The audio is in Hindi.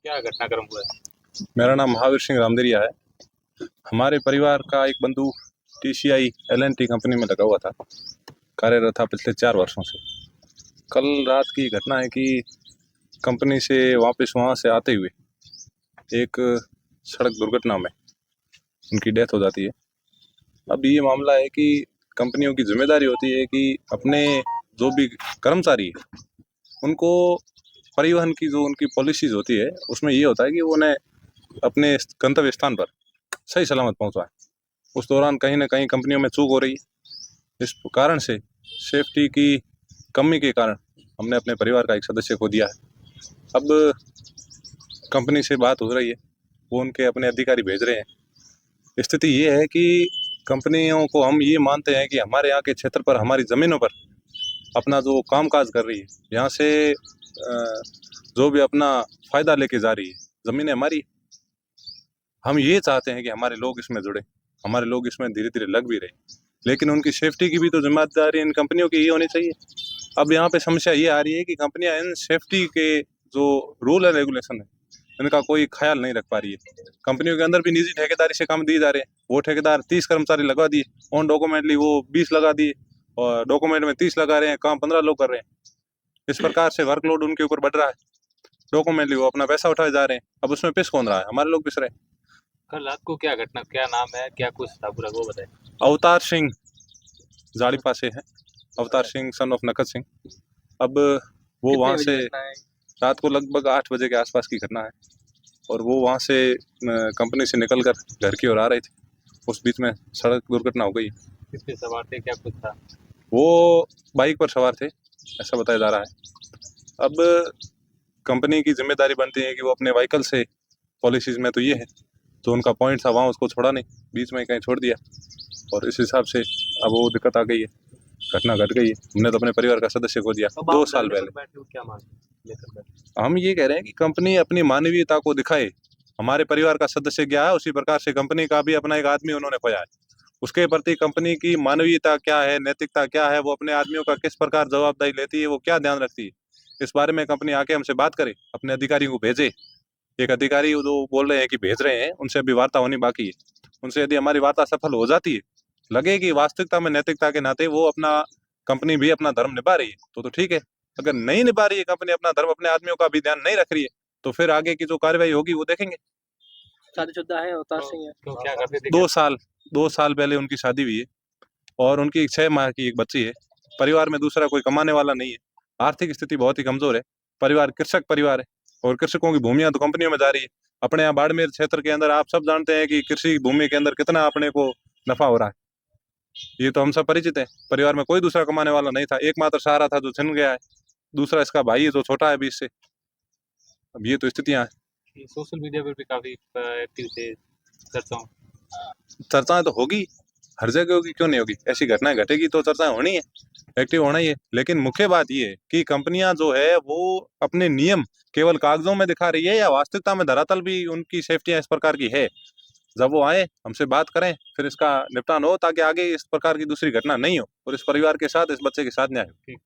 क्या घटनाक्रम हुआ है? मेरा नाम महावीर सिंह रामदेरिया है। हमारे परिवार का एक बंधु टीसीआई एलएनटी कंपनी में लगा हुआ था, कार्यरत था पिछले 4 वर्षों से। कल रात की घटना है कि कंपनी से वापस वहाँ से आते हुए एक सड़क दुर्घटना में उनकी डेथ हो जाती है। अब ये मामला है कि कंपनियों की जिम्मेदारी होती है कि अपने जो भी कर्मचारी है उनको परिवहन की जो उनकी पॉलिसीज होती है उसमें ये होता है कि वो उन्हें अपने गंतव्य स्थान पर सही सलामत पहुंचाएं। उस दौरान कहीं ना कहीं कंपनियों में चूक हो रही है। इस कारण से सेफ्टी की कमी के कारण हमने अपने परिवार का एक सदस्य खो दिया है। अब कंपनी से बात हो रही है, वो उनके अपने अधिकारी भेज रहे हैं। स्थिति ये है कि कंपनियों को हम ये मानते हैं कि हमारे यहाँ के क्षेत्र पर, हमारी ज़मीनों पर अपना जो काम काज कर रही है, यहाँ से जो भी अपना फ़ायदा लेके जा रही है, ज़मीनें हमारी। हम ये चाहते हैं कि हमारे लोग इसमें जुड़े, हमारे लोग इसमें धीरे धीरे लग भी रहे, लेकिन उनकी सेफ्टी की भी तो जिम्मेदारी इन कंपनियों की ही होनी चाहिए। अब यहाँ पे समस्या ये आ रही है कि कंपनियां इन सेफ्टी के जो रूल है, रेगुलेशन है, इनका कोई ख्याल नहीं रख पा रही है। कंपनियों के अंदर भी निजी ठेकेदारी से काम दिए जा रहे हैं। वो ठेकेदार 30 कर्मचारी लगा दिए, ऑन डॉक्यूमेंटली वो 20 लगा दिए, और डॉक्यूमेंट में 30 लगा रहे हैं, काम 15 लोग कर रहे हैं। इस प्रकार से वर्कलोड उनके ऊपर बढ़ रहा है। डॉक्यूमेंटली वो अपना पैसा उठाए जा रहे हैं। अब उसमें पिस कौन रहा है? हमारे लोग पिस रहे हैं। कल रात को क्या घटना, क्या नाम है, क्या कुछ था पूरा, वो बताएं। अवतार सिंह जाड़ीपा से है, अवतार सिंह सन ऑफ नखत सिंह। अब वो वहाँ से रात को लगभग 8 बजे के आसपास की घटना है, और वो वहाँ से कंपनी से निकलकर घर की ओर आ रहे थे। उस बीच में सड़क दुर्घटना हो गई। किस पे सवार थे, क्या कुछ था? वो बाइक पर सवार थे, ऐसा बताया जा रहा है। अब कंपनी की जिम्मेदारी बनती है कि वो अपने व्हीकल से, पॉलिसीज में तो ये है, तो उनका पॉइंट था वहाँ उसको छोड़ा नहीं, बीच में कहीं छोड़ दिया, और इस हिसाब से अब वो दिक्कत आ गई है, घटना घट गई है। हमने तो अपने परिवार का सदस्य खो दिया 2 साल पहले। बैठे हो, क्या मांग लेकर बैठे? हम ये कह रहे हैं कि कंपनी अपनी मानवीयता को दिखाए। हमारे परिवार का सदस्य गया है, उसी प्रकार से कंपनी का भी अपना एक आदमी उन्होंने खोया है। उसके प्रति कंपनी की मानवीयता क्या है, नैतिकता क्या है, वो अपने आदमियों का किस प्रकार जवाबदेही लेती है, वो क्या ध्यान रखती है, इस बारे में कंपनी आके हमसे बात करे, अपने अधिकारियों को भेजे। एक अधिकारी जो बोल रहे हैं कि भेज रहे हैं, उनसे अभी वार्ता होनी बाकी है। उनसे यदि हमारी वार्ता सफल हो जाती है, लगे कि वास्तविकता में नैतिकता के नाते वो अपना, कंपनी भी अपना धर्म निभा रही है, तो ठीक है। अगर नहीं निभा रही है कंपनी अपना धर्म, अपने आदमियों का भी ध्यान नहीं रख रही है, तो फिर आगे की जो कार्रवाई होगी वो देखेंगे। शादीशुदा है अवतार सिंह? तो क्या करते थे? 2 साल पहले उनकी शादी हुई है, और उनकी 6 माह की एक बच्ची है। परिवार में दूसरा कोई कमाने वाला नहीं है। आर्थिक स्थिति बहुत ही कमजोर है। परिवार कृषक परिवार है, और कृषकों की भूमियां तो कंपनियों में जा रही है। अपने यहाँ बाड़मेर क्षेत्र के अंदर आप सब जानते हैं कि कृषि भूमि के अंदर कितना अपने को नफा हो रहा है, ये तो हम सब परिचित है। परिवार में कोई दूसरा कमाने वाला नहीं था, एकमात्र सहारा था जो छिन गया है। दूसरा इसका भाई है जो छोटा है 20 से। अब ये तो स्थितियां हैं। सोशल मीडिया पर भी काफी एक्टिव थे, चर्चाओं। चर्चाएं तो होगी, हर जगह होगी, क्यों नहीं होगी? ऐसी घटनाएं घटेगी तो चर्चाएं होनी है, एक्टिव होना ही है। लेकिन मुख्य बात ये है कि कंपनियां जो है वो अपने नियम केवल कागजों में दिखा रही है, या वास्तविकता में धरातल भी उनकी सेफ्टियां इस प्रकार की है। जब वो आए, हमसे बात करें, फिर इसका निपटान हो, ताकि आगे इस प्रकार की दूसरी घटना नहीं हो, और इस परिवार के साथ, इस बच्चे के साथ न्याय हो।